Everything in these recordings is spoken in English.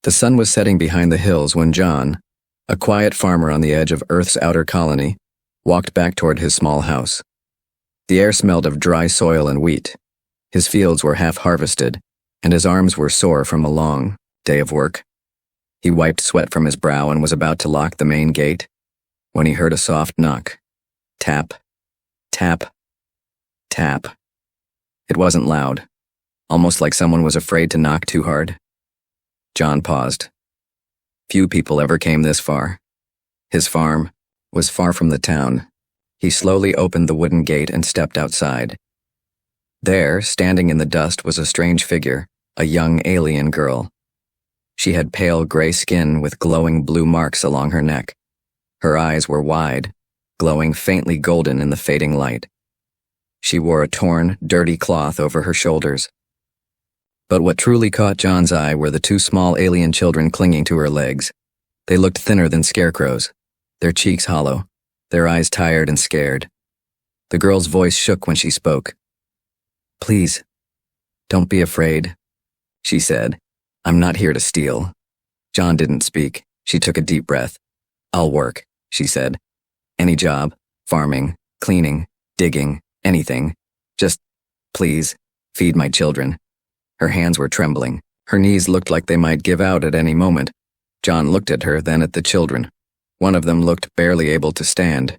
The sun was setting behind the hills when John, a quiet farmer on the edge of Earth's outer colony, walked back toward his small house. The air smelled of dry soil and wheat. His fields were half harvested, and his arms were sore from a long day of work. He wiped sweat from his brow and was about to lock the main gate when he heard a soft knock. Tap, tap, tap. It wasn't loud, almost like someone was afraid to knock too hard. John paused. Few people ever came this far. His farm was far from the town. He slowly opened the wooden gate and stepped outside. There, standing in the dust, was a strange figure, a young alien girl. She had pale gray skin with glowing blue marks along her neck. Her eyes were wide, glowing faintly golden in the fading light. She wore a torn, dirty cloth over her shoulders. But what truly caught John's eye were the two small alien children clinging to her legs. They looked thinner than scarecrows, their cheeks hollow, their eyes tired and scared. The girl's voice shook when she spoke. "Please, don't be afraid," she said. "I'm not here to steal." John didn't speak. She took a deep breath. "I'll work," she said. "Any job, farming, cleaning, digging, anything. Just, please, feed my children." Her hands were trembling. Her knees looked like they might give out at any moment. John looked at her, then at the children. One of them looked barely able to stand.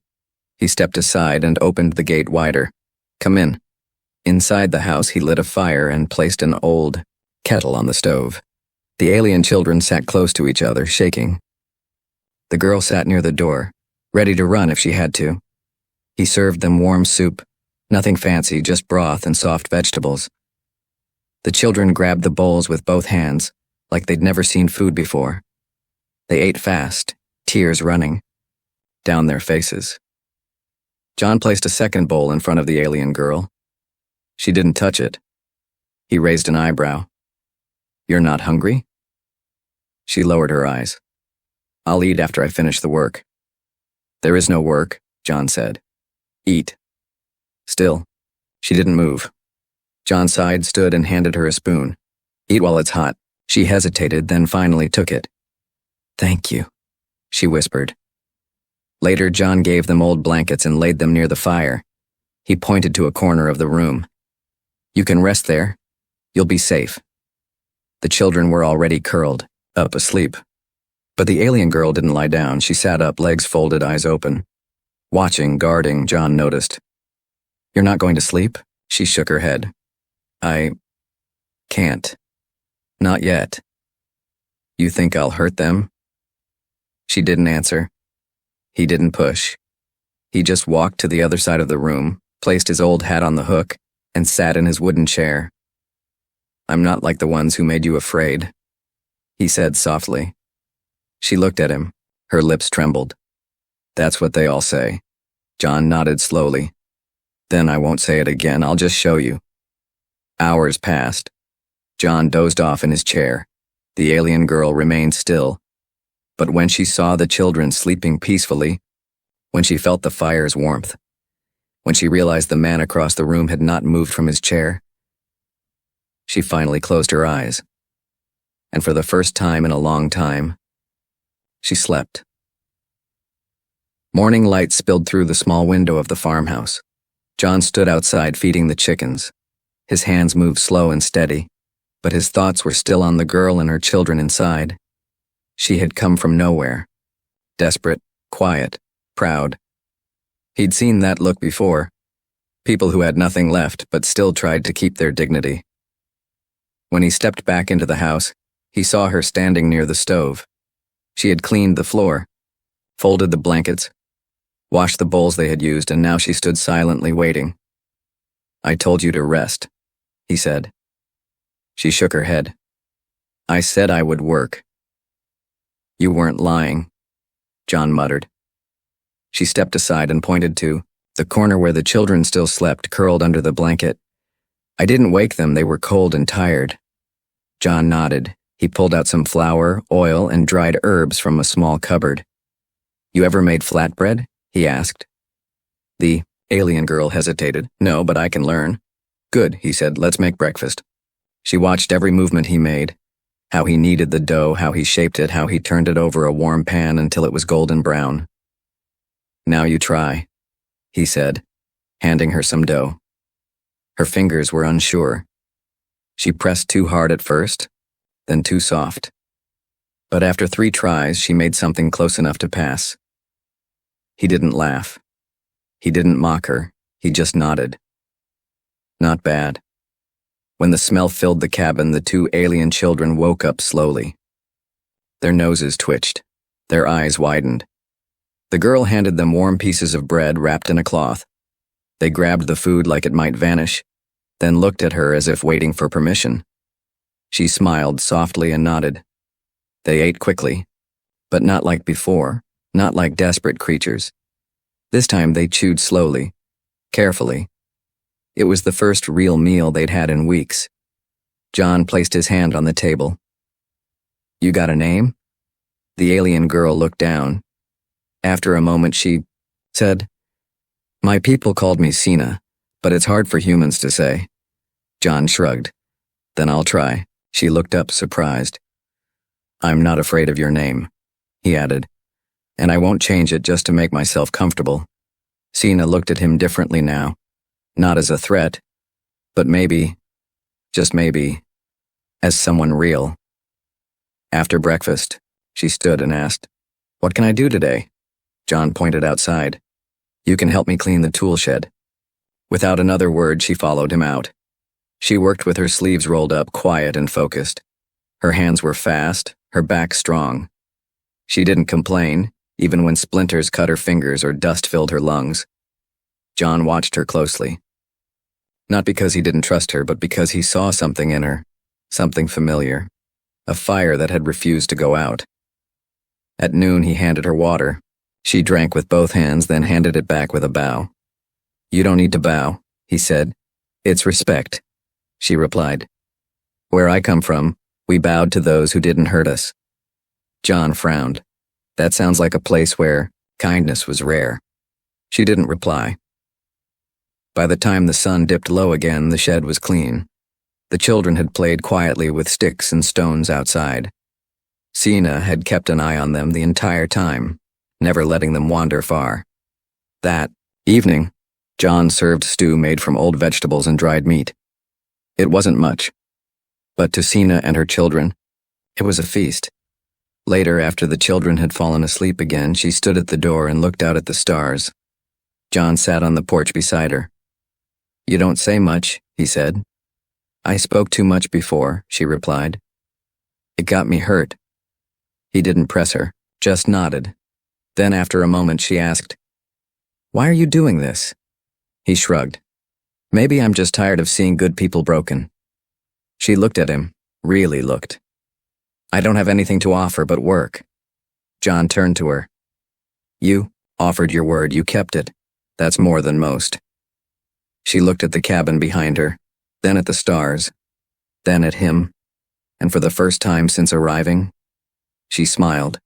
He stepped aside and opened the gate wider. "Come in." Inside the house, he lit a fire and placed an old kettle on the stove. The alien children sat close to each other, shaking. The girl sat near the door, ready to run if she had to. He served them warm soup, nothing fancy, just broth and soft vegetables. The children grabbed the bowls with both hands, like they'd never seen food before. They ate fast, tears running down their faces. John placed a second bowl in front of the alien girl. She didn't touch it. He raised an eyebrow. "You're not hungry?" She lowered her eyes. "I'll eat after I finish the work." "There is no work," John said. "Eat." Still, she didn't move. John sighed, stood, and handed her a spoon. "Eat while it's hot." She hesitated, then finally took it. "Thank you," she whispered. Later, John gave them old blankets and laid them near the fire. He pointed to a corner of the room. "You can rest there. You'll be safe." The children were already curled up, asleep. But the alien girl didn't lie down. She sat up, legs folded, eyes open. Watching, guarding, John noticed. "You're not going to sleep?" She shook her head. "I can't. Not yet." "You think I'll hurt them?" She didn't answer. He didn't push. He just walked to the other side of the room, placed his old hat on the hook, and sat in his wooden chair. "I'm not like the ones who made you afraid," he said softly. She looked at him. Her lips trembled. "That's what they all say." John nodded slowly. "Then I won't say it again. I'll just show you." Hours passed. John dozed off in his chair. The alien girl remained still. But when she saw the children sleeping peacefully, when she felt the fire's warmth, when she realized the man across the room had not moved from his chair, she finally closed her eyes. And for the first time in a long time, she slept. Morning light spilled through the small window of the farmhouse. John stood outside feeding the chickens. His hands moved slow and steady, but his thoughts were still on the girl and her children inside. She had come from nowhere. Desperate, quiet, proud. He'd seen that look before. People who had nothing left but still tried to keep their dignity. When he stepped back into the house, he saw her standing near the stove. She had cleaned the floor, folded the blankets, washed the bowls they had used, and now she stood silently waiting. "I told you to rest," he said. She shook her head. "I said I would work." "You weren't lying," John muttered. She stepped aside and pointed to the corner where the children still slept, curled under the blanket. "I didn't wake them. They were cold and tired." John nodded. He pulled out some flour, oil, and dried herbs from a small cupboard. "You ever made flatbread?" he asked. The alien girl hesitated. "No, but I can learn." "Good," he said. "Let's make breakfast." She watched every movement he made. How he kneaded the dough, how he shaped it, how he turned it over a warm pan until it was golden brown. "Now you try," he said, handing her some dough. Her fingers were unsure. She pressed too hard at first, then too soft. But after 3 tries, she made something close enough to pass. He didn't laugh. He didn't mock her. He just nodded. Not bad. When the smell filled the cabin, the 2 alien children woke up slowly. Their noses twitched. Their eyes widened. The girl handed them warm pieces of bread wrapped in a cloth. They grabbed the food like it might vanish, then looked at her as if waiting for permission. She smiled softly and nodded. They ate quickly, but not like before, not like desperate creatures. This time they chewed slowly, carefully. It was the first real meal they'd had in weeks. John placed his hand on the table. "You got a name?" The alien girl looked down. After a moment she said, "My people called me Sina, but it's hard for humans to say." John shrugged. "Then I'll try." She looked up, surprised. "I'm not afraid of your name," he added, "and I won't change it just to make myself comfortable." Sina looked at him differently now, not as a threat, but maybe, just maybe, as someone real. After breakfast, she stood and asked, "What can I do today?" John pointed outside. "You can help me clean the tool shed." Without another word, she followed him out. She worked with her sleeves rolled up, quiet and focused. Her hands were fast, her back strong. She didn't complain, even when splinters cut her fingers or dust filled her lungs. John watched her closely. Not because he didn't trust her, but because he saw something in her, something familiar, a fire that had refused to go out. At noon, he handed her water. She drank with both hands, then handed it back with a bow. "You don't need to bow," he said. "It's respect," she replied. "Where I come from, we bowed to those who didn't hurt us." John frowned. That sounds like a place where kindness was rare. She didn't reply. By the time the sun dipped low again, the shed was clean. The children had played quietly with sticks and stones outside. Sina had kept an eye on them the entire time, never letting them wander far. That evening, John served stew made from old vegetables and dried meat. It wasn't much, but to Sina and her children, it was a feast. Later, after the children had fallen asleep again, she stood at the door and looked out at the stars. John sat on the porch beside her. "You don't say much," he said. "I spoke too much before," she replied. "It got me hurt." He didn't press her, just nodded. Then after a moment she asked, "Why are you doing this?" He shrugged. "Maybe I'm just tired of seeing good people broken." She looked at him, really looked. "I don't have anything to offer but work." John turned to her. "You offered your word, you kept it. That's more than most." She looked at the cabin behind her, then at the stars, then at him, and for the first time since arriving, she smiled.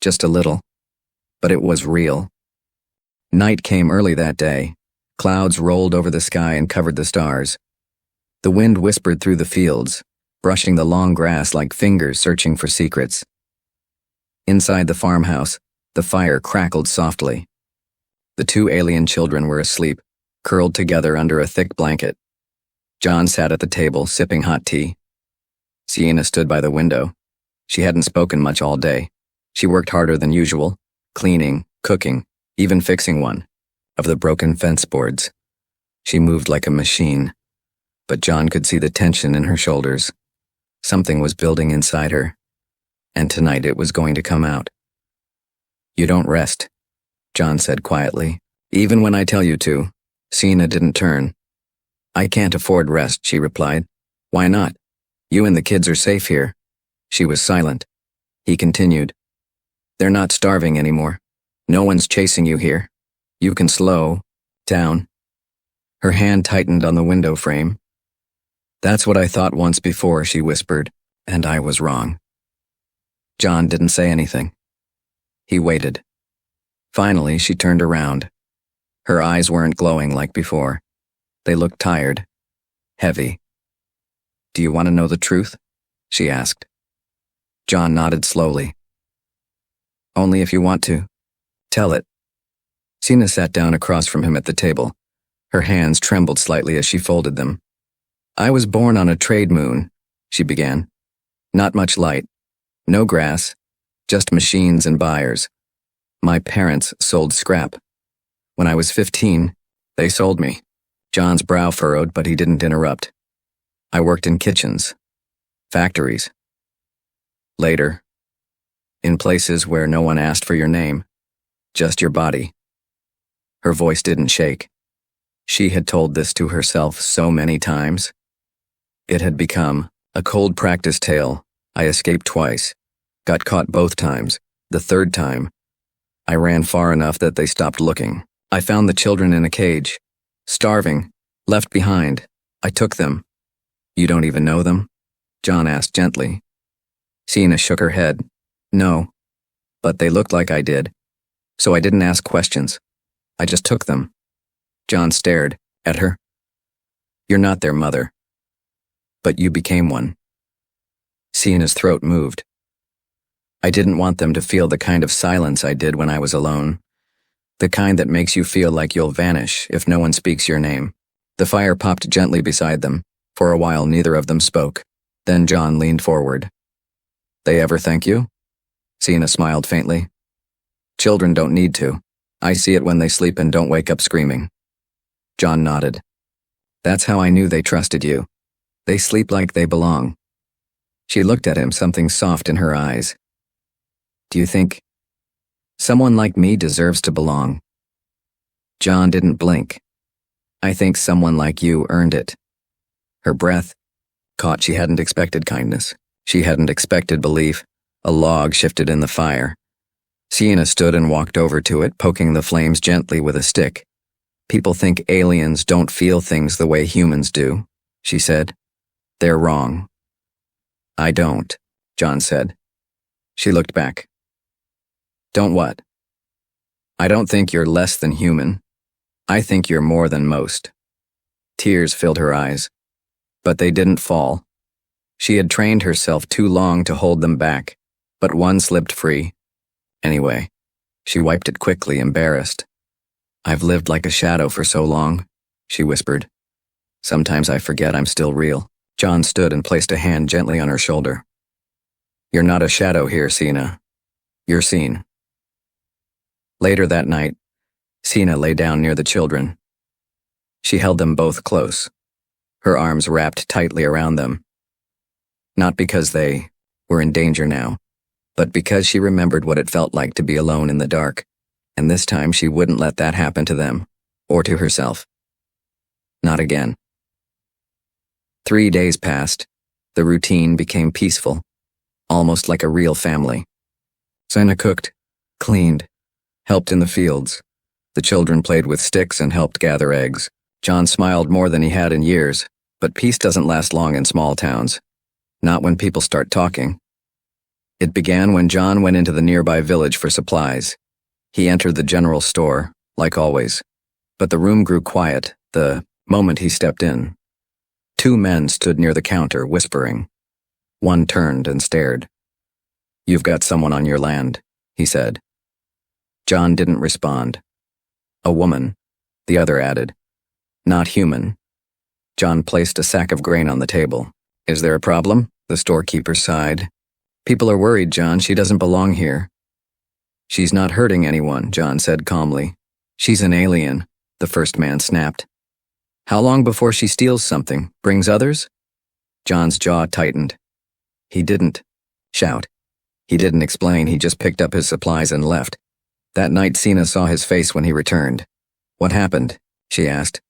Just a little, but it was real. Night came early that day. Clouds rolled over the sky and covered the stars. The wind whispered through the fields, brushing the long grass like fingers searching for secrets. Inside the farmhouse, the fire crackled softly. The 2 alien children were asleep, curled together under a thick blanket. John sat at the table, sipping hot tea. Sienna stood by the window. She hadn't spoken much all day. She worked harder than usual, cleaning, cooking, even fixing one of the broken fence boards. She moved like a machine, but John could see the tension in her shoulders. Something was building inside her, and tonight it was going to come out. "You don't rest," John said quietly, "even when I tell you to." Sina didn't turn. "I can't afford rest," she replied. "Why not? You and the kids are safe here." She was silent. He continued, "They're not starving anymore. No one's chasing you here. You can slow down." Her hand tightened on the window frame. "That's what I thought once before," she whispered, "and I was wrong." John didn't say anything. He waited. Finally, she turned around. Her eyes weren't glowing like before. They looked tired, heavy. "Do you want to know the truth?" she asked. John nodded slowly. Only if you want to. Tell it. Sina sat down across from him at the table. Her hands trembled slightly as she folded them. I was born on a trade moon, she began. Not much light. No grass. Just machines and buyers. My parents sold scrap. When I was 15, they sold me. John's brow furrowed, but he didn't interrupt. I worked in kitchens. Factories. Later. In places where no one asked for your name. Just your body. Her voice didn't shake. She had told this to herself so many times. It had become a cold practice tale. I escaped twice. Got caught both times. The third time, I ran far enough that they stopped looking. I found the children in a cage. Starving. Left behind. I took them. You don't even know them? John asked gently. Sina shook her head. No. But they looked like I did. So I didn't ask questions. I just took them. John stared at her. You're not their mother. But you became one. Sina's throat moved. I didn't want them to feel the kind of silence I did when I was alone. The kind that makes you feel like you'll vanish if no one speaks your name. The fire popped gently beside them. For a while, neither of them spoke. Then John leaned forward. They ever thank you? Sina smiled faintly. Children don't need to. I see it when they sleep and don't wake up screaming. John nodded. That's how I knew they trusted you. They sleep like they belong. She looked at him, something soft in her eyes. Do you think someone like me deserves to belong? John didn't blink. I think someone like you earned it. Her breath caught. She hadn't expected kindness. She hadn't expected belief. A log shifted in the fire. Sina stood and walked over to it, poking the flames gently with a stick. People think aliens don't feel things the way humans do, she said. They're wrong. I don't, John said. She looked back. Don't what? I don't think you're less than human. I think you're more than most. Tears filled her eyes. But they didn't fall. She had trained herself too long to hold them back, but one slipped free. Anyway, she wiped it quickly, embarrassed. I've lived like a shadow for so long, she whispered. Sometimes I forget I'm still real. John stood and placed a hand gently on her shoulder. You're not a shadow here, Sina. You're seen. Later that night, Sina lay down near the children. She held them both close, her arms wrapped tightly around them. Not because they were in danger now, but because she remembered what it felt like to be alone in the dark, and this time she wouldn't let that happen to them, or to herself. Not again. 3 days passed. The routine became peaceful, almost like a real family. Sina cooked, cleaned, helped in the fields. The children played with sticks and helped gather eggs. John smiled more than he had in years, but peace doesn't last long in small towns. Not when people start talking. It began when John went into the nearby village for supplies. He entered the general store, like always. But the room grew quiet the moment he stepped in. 2 men stood near the counter, whispering. One turned and stared. You've got someone on your land, he said. John didn't respond. A woman, the other added. Not human. John placed a sack of grain on the table. Is there a problem? The storekeeper sighed. People are worried, John. She doesn't belong here. She's not hurting anyone, John said calmly. She's an alien, the first man snapped. How long before she steals something? Brings others? John's jaw tightened. He didn't shout. He didn't explain. He just picked up his supplies and left. That night, Sina saw his face when he returned. What happened? She asked.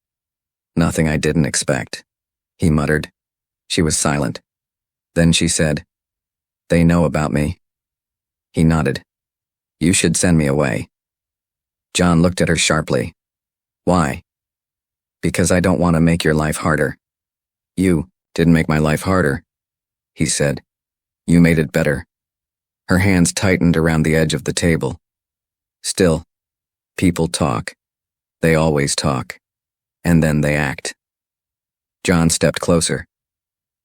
Nothing I didn't expect, he muttered. She was silent. Then she said, They know about me. He nodded. You should send me away. John looked at her sharply. Why? Because I don't want to make your life harder. You didn't make my life harder, he said. You made it better. Her hands tightened around the edge of the table. Still, people talk. They always talk. And then they act. John stepped closer.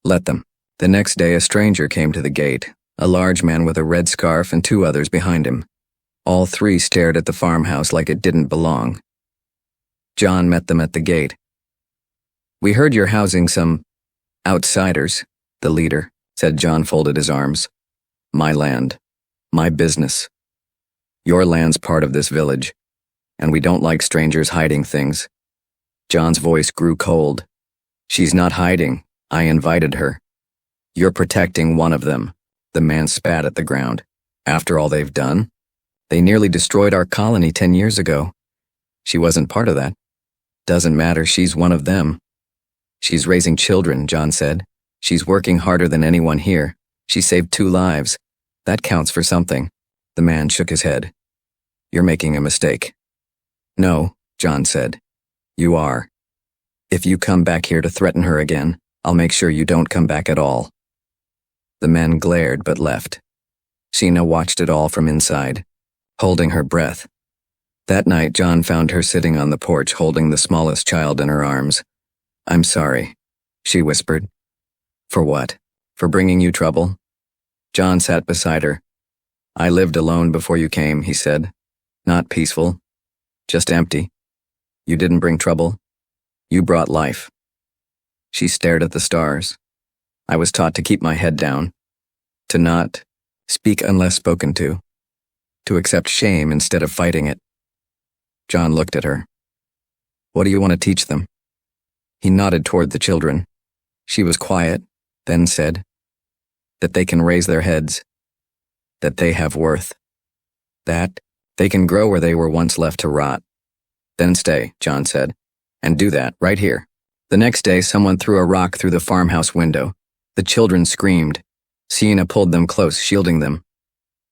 Let them. The next day, a stranger came to the gate, a large man with a red scarf and two others behind him. All three stared at the farmhouse like it didn't belong. John met them at the gate. "We heard you're housing some outsiders," the leader said. John folded his arms. "My land. My business. Your land's part of this village, and we don't like strangers hiding things." John's voice grew cold. "She's not hiding. I invited her. You're protecting one of them." The man spat at the ground. "After all they've done? They nearly destroyed our colony 10 years ago. She wasn't part of that. Doesn't matter, she's one of them." "She's raising children," John said. "She's working harder than anyone here. She saved 2 lives. That counts for something." The man shook his head. "You're making a mistake." "No," John said. "You are. If you come back here to threaten her again, I'll make sure you don't come back at all." The men glared but left. Sheena watched it all from inside, holding her breath. That night, John found her sitting on the porch holding the smallest child in her arms. "I'm sorry," she whispered. "For what? For bringing you trouble?" John sat beside her. "I lived alone before you came," he said. "Not peaceful. Just empty. You didn't bring trouble. You brought life." She stared at the stars. "I was taught to keep my head down, to not speak unless spoken to accept shame instead of fighting it." John looked at her. "What do you want to teach them?" He nodded toward the children. She was quiet, then said, "That they can raise their heads. That they have worth. That they can grow where they were once left to rot." "Then stay," John said, "and do that right here." The next day, someone threw a rock through the farmhouse window. The children screamed. Sienna pulled them close, shielding them.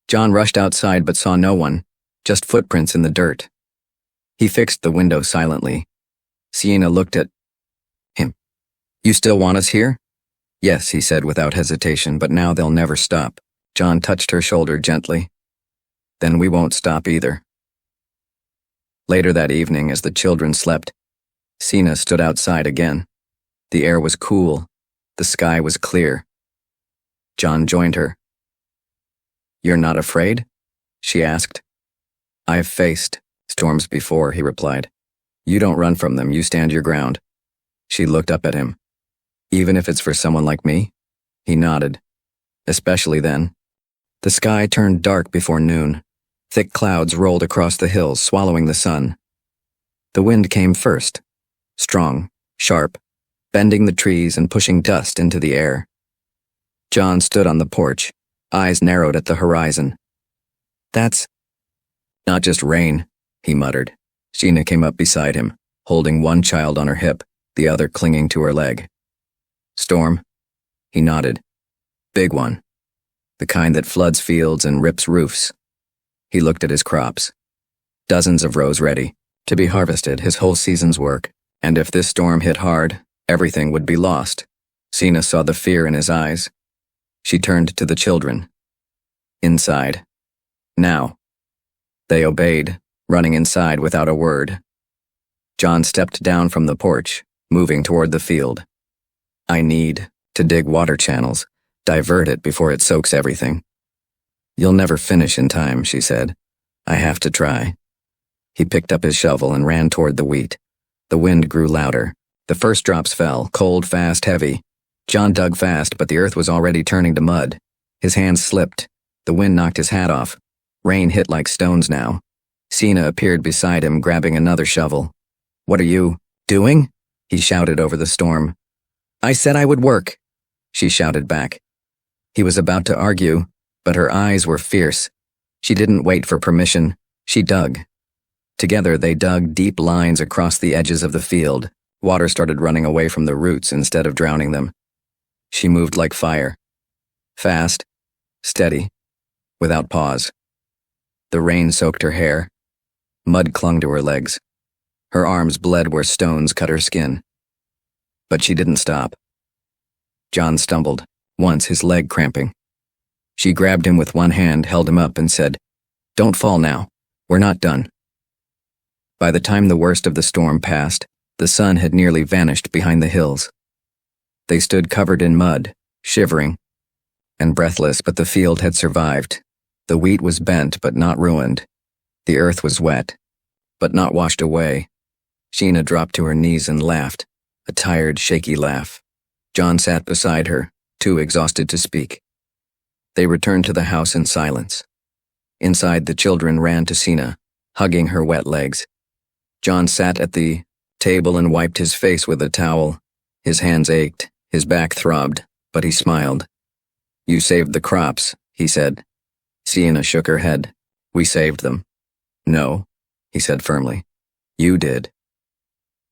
John rushed outside but saw no one, just footprints in the dirt. He fixed the window silently. Sienna looked at him. "You still want us here?" "Yes," he said without hesitation, "but now they'll never stop." John touched her shoulder gently. "Then we won't stop either." Later that evening, as the children slept, Sienna stood outside again. The air was cool. The sky was clear. John joined her. "You're not afraid?" she asked. "I've faced storms before," he replied. "You don't run from them, you stand your ground." She looked up at him. "Even if it's for someone like me?" He nodded. "Especially then." The sky turned dark before noon. Thick clouds rolled across the hills, swallowing the sun. The wind came first, strong, sharp, bending the trees and pushing dust into the air. John stood on the porch, eyes narrowed at the horizon. "That's not just rain," he muttered. Sheena came up beside him, holding one child on her hip, the other clinging to her leg. "Storm?" He nodded. "Big one. The kind that floods fields and rips roofs." He looked at his crops. Dozens of rows ready, to be harvested, his whole season's work. And if this storm hit hard, everything would be lost. Sienna saw the fear in his eyes. She turned to the children. "Inside. Now." They obeyed, running inside without a word. John stepped down from the porch, moving toward the field. "I need to dig water channels, divert it before it soaks everything." "You'll never finish in time," she said. "I have to try." He picked up his shovel and ran toward the wheat. The wind grew louder. The first drops fell, cold, fast, heavy. John dug fast, but the earth was already turning to mud. His hands slipped. The wind knocked his hat off. Rain hit like stones now. Sienna appeared beside him, grabbing another shovel. "What are you doing?" he shouted over the storm. "I said I would work," she shouted back. He was about to argue, but her eyes were fierce. She didn't wait for permission. She dug. Together they dug deep lines across the edges of the field. Water started running away from the roots instead of drowning them. She moved like fire. Fast, steady, without pause. The rain soaked her hair. Mud clung to her legs. Her arms bled where stones cut her skin. But she didn't stop. John stumbled, once his leg cramping. She grabbed him with one hand, held him up, and said, "Don't fall now. We're not done." By the time the worst of the storm passed, the sun had nearly vanished behind the hills. They stood covered in mud, shivering, and breathless, but the field had survived. The wheat was bent but not ruined. The earth was wet, but not washed away. Sheena dropped to her knees and laughed, a tired, shaky laugh. John sat beside her, too exhausted to speak. They returned to the house in silence. Inside, the children ran to Sheena, hugging her wet legs. John sat at the table and wiped his face with a towel. His hands ached, his back throbbed, but he smiled. "You saved the crops," he said. Sheena shook her head. "We saved them." "No," he said firmly. "You did."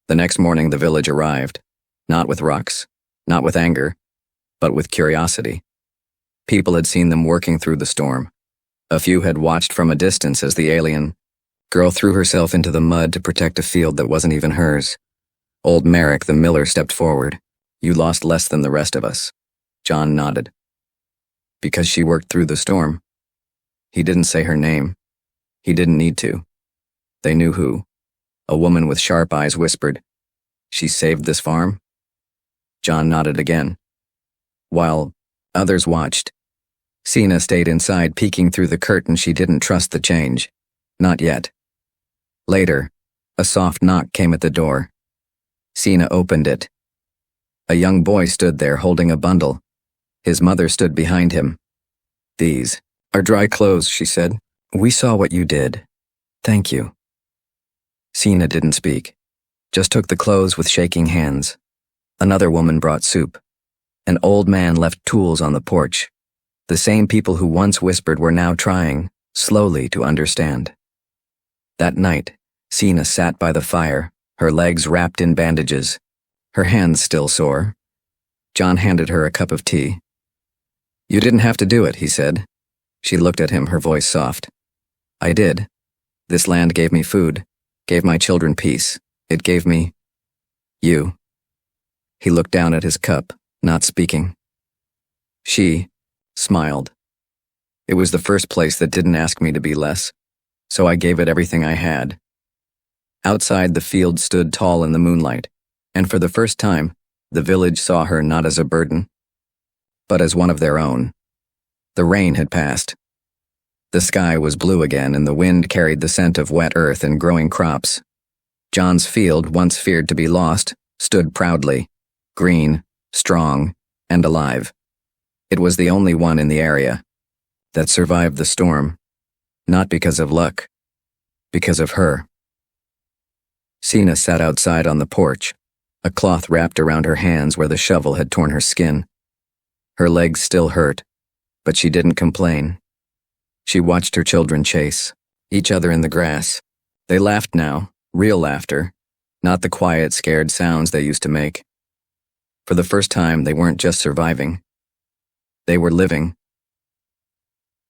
The next morning the village arrived, not with rocks, not with anger, but with curiosity. People had seen them working through the storm. A few had watched from a distance as the alien girl threw herself into the mud to protect a field that wasn't even hers. Old Merrick, the miller, stepped forward. "You lost less than the rest of us." John nodded. "Because she worked through the storm." He didn't say her name. He didn't need to. They knew who. A woman with sharp eyes whispered, "She saved this farm?" John nodded again. While others watched, Sheena stayed inside, peeking through the curtain. She didn't trust the change. Not yet. Later, a soft knock came at the door. Sheena opened it. A young boy stood there holding a bundle. His mother stood behind him. "These are dry clothes," she said. "We saw what you did. Thank you." Sheena didn't speak, just took the clothes with shaking hands. Another woman brought soup. An old man left tools on the porch. The same people who once whispered were now trying, slowly, to understand. That night, Sheena sat by the fire, her legs wrapped in bandages, her hands still sore. John handed her a cup of tea. "You didn't have to do it," he said. She looked at him, her voice soft. "I did. This land gave me food, gave my children peace. It gave me you." He looked down at his cup, not speaking. She smiled. "It was the first place that didn't ask me to be less, so I gave it everything I had." Outside, the field stood tall in the moonlight, and for the first time, the village saw her not as a burden, but as one of their own. The rain had passed. The sky was blue again, and the wind carried the scent of wet earth and growing crops. John's field, once feared to be lost, stood proudly, green, strong, and alive. It was the only one in the area that survived the storm, not because of luck, because of her. Sheena sat outside on the porch, a cloth wrapped around her hands where the shovel had torn her skin. Her legs still hurt, but she didn't complain. She watched her children chase each other in the grass. They laughed now, real laughter, not the quiet, scared sounds they used to make. For the first time, they weren't just surviving. They were living.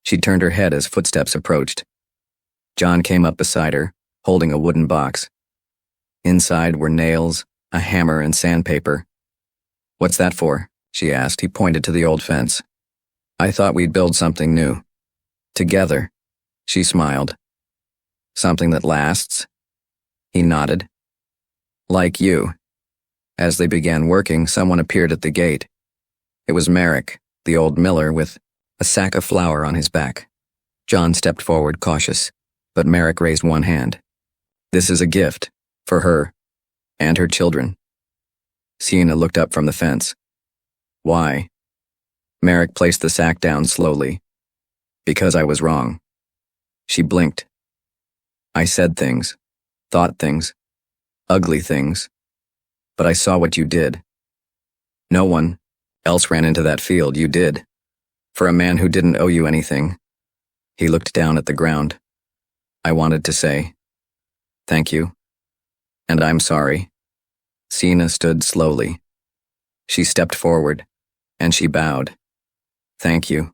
She turned her head as footsteps approached. John came up beside her, holding a wooden box. Inside were nails, a hammer, and sandpaper. "What's that for?" she asked. He pointed to the old fence. "I thought we'd build something new. Together." She smiled. "Something that lasts?" He nodded. "Like you." As they began working, someone appeared at the gate. It was Merrick, the old miller, with a sack of flour on his back. John stepped forward, cautious, but Merrick raised one hand. "This is a gift, for her, and her children." Sheena looked up from the fence. "Why?" Merrick placed the sack down slowly. "Because I was wrong." She blinked. "I said things, thought things, ugly things, but I saw what you did. No one else ran into that field. You did. For a man who didn't owe you anything." He looked down at the ground. "I wanted to say, thank you, and I'm sorry." Sheena stood slowly. She stepped forward, and she bowed. "Thank you,"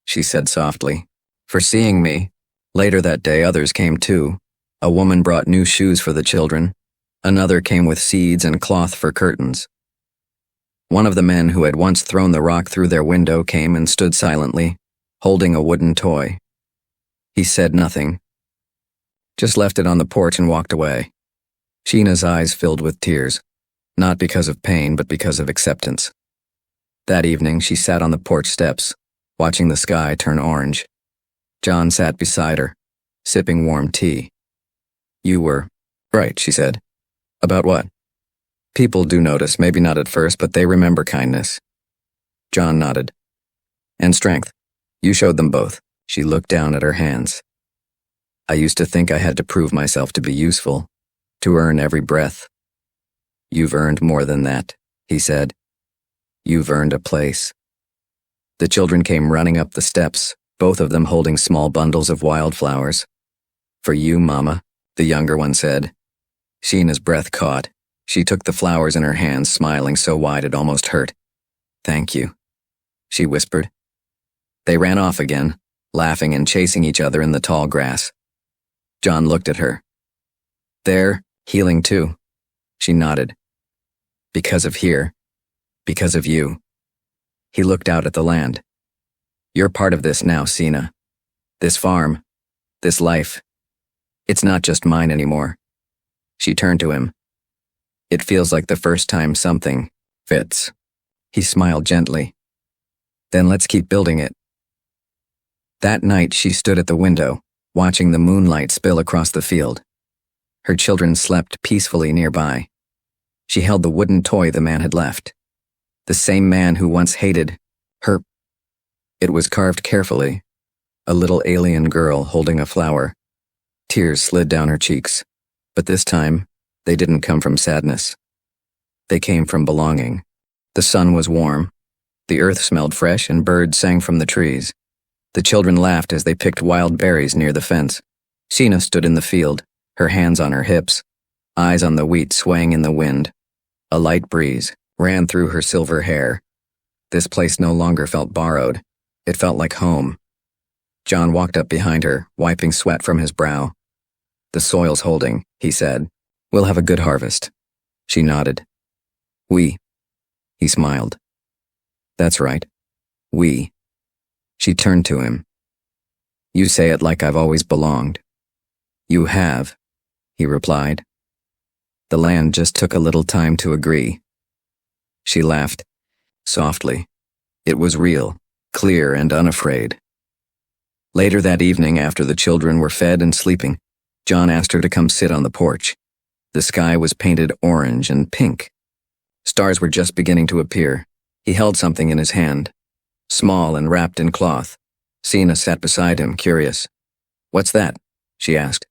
she said softly, "for seeing me." Later that day, others came too. A woman brought new shoes for the children. Another came with seeds and cloth for curtains. One of the men who had once thrown the rock through their window came and stood silently, holding a wooden toy. He said nothing, just left it on the porch and walked away. Sheena's eyes filled with tears, not because of pain, but because of acceptance. That evening, she sat on the porch steps, watching the sky turn orange. John sat beside her, sipping warm tea. You were right, she said. About what? People do notice, maybe not at first, but they remember kindness. John nodded. And strength. You showed them both. She looked down at her hands. I used to think I had to prove myself to be useful, to earn every breath. You've earned more than that, he said. You've earned a place. The children came running up the steps, both of them holding small bundles of wildflowers. For you, Mama, the younger one said. Sheena's breath caught. She took the flowers in her hands, smiling so wide it almost hurt. Thank you, she whispered. They ran off again, laughing and chasing each other in the tall grass. John looked at her. They're healing too. She nodded. Because of here. Because of you. He looked out at the land. You're part of this now, Sina. This farm. This life. It's not just mine anymore. She turned to him. It feels like the first time something fits. He smiled gently. Then let's keep building it. That night she stood at the window, watching the moonlight spill across the field. Her children slept peacefully nearby. She held the wooden toy the man had left. The same man who once hated her. It was carved carefully, a little alien girl holding a flower. Tears slid down her cheeks, but this time, they didn't come from sadness. They came from belonging. The sun was warm. The earth smelled fresh and birds sang from the trees. The children laughed as they picked wild berries near the fence. Sina stood in the field, her hands on her hips, eyes on the wheat swaying in the wind. A light breeze ran through her silver hair. This place no longer felt borrowed. It felt like home. John walked up behind her, wiping sweat from his brow. The soil's holding, he said. We'll have a good harvest. She nodded. We. He smiled. That's right. We. She turned to him. You say it like I've always belonged. You have, he replied. The land just took a little time to agree. She laughed, softly. It was real, clear and unafraid. Later that evening, after the children were fed and sleeping, John asked her to come sit on the porch. The sky was painted orange and pink. Stars were just beginning to appear. He held something in his hand, small and wrapped in cloth. Sina sat beside him, curious. What's that? She asked.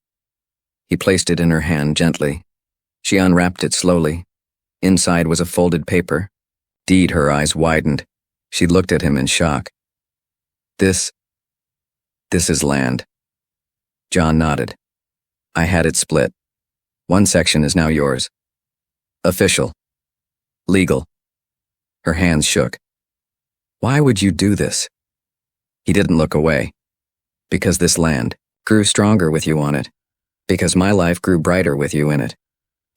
He placed it in her hand gently. She unwrapped it slowly. Inside was a folded paper. Indeed, her eyes widened. She looked at him in shock. This is land. John nodded. I had it split. One section is now yours. Official. Legal. Her hands shook. Why would you do this? He didn't look away. Because this land grew stronger with you on it. Because my life grew brighter with you in it.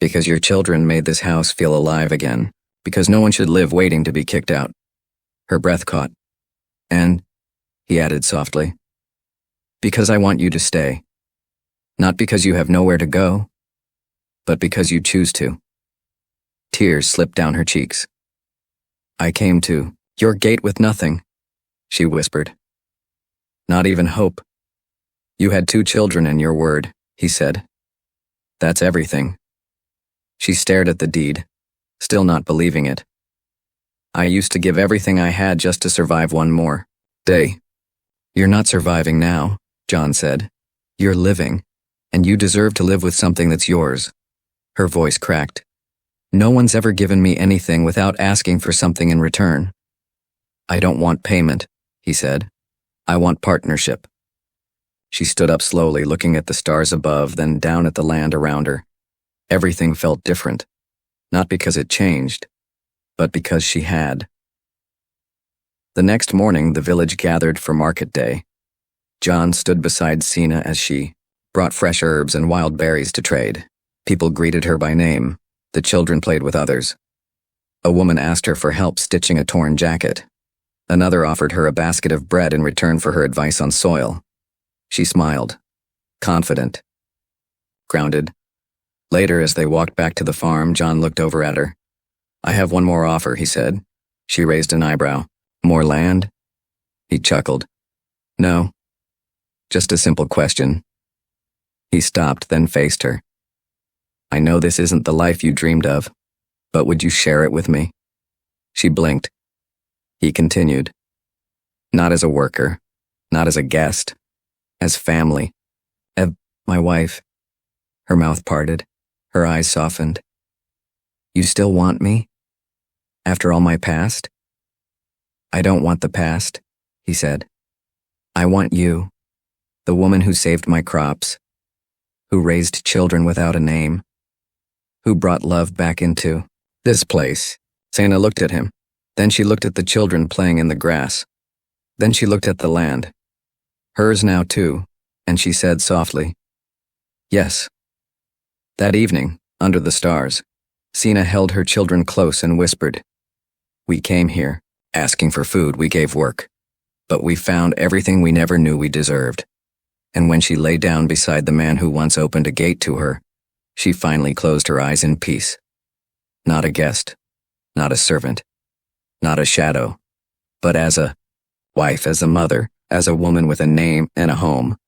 Because your children made this house feel alive again. Because no one should live waiting to be kicked out. Her breath caught. And, he added softly, because I want you to stay. Not because you have nowhere to go, but because you choose to. Tears slipped down her cheeks. I came to your gate with nothing, she whispered. Not even hope. You had 2 children and your word, he said. That's everything. She stared at the deed, still not believing it. I used to give everything I had just to survive one more day. You're not surviving now, John said. You're living, and you deserve to live with something that's yours. Her voice cracked. No one's ever given me anything without asking for something in return. I don't want payment, he said. I want partnership. She stood up slowly, looking at the stars above, then down at the land around her. Everything felt different, not because it changed, but because she had. The next morning, the village gathered for market day. John stood beside Sina as she brought fresh herbs and wild berries to trade. People greeted her by name. The children played with others. A woman asked her for help stitching a torn jacket. Another offered her a basket of bread in return for her advice on soil. She smiled, confident, grounded. Later, as they walked back to the farm, John looked over at her. I have one more offer, he said. She raised an eyebrow. More land? He chuckled. No, just a simple question. He stopped, then faced her. I know this isn't the life you dreamed of, but would you share it with me? She blinked. He continued. Not as a worker, not as a guest, as family. My wife. Her mouth parted, her eyes softened. You still want me? After all my past? I don't want the past, he said. I want you, the woman who saved my crops, who raised children without a name, who brought love back into this place. Sana looked at him. Then she looked at the children playing in the grass. Then she looked at the land. Hers now too, and she said softly, Yes. That evening, under the stars, Sina held her children close and whispered, We came here, asking for food, we gave work, but we found everything we never knew we deserved. And when she lay down beside the man who once opened a gate to her, she finally closed her eyes in peace. Not a guest, not a servant, not a shadow, but as a wife, as a mother, as a woman with a name and a home,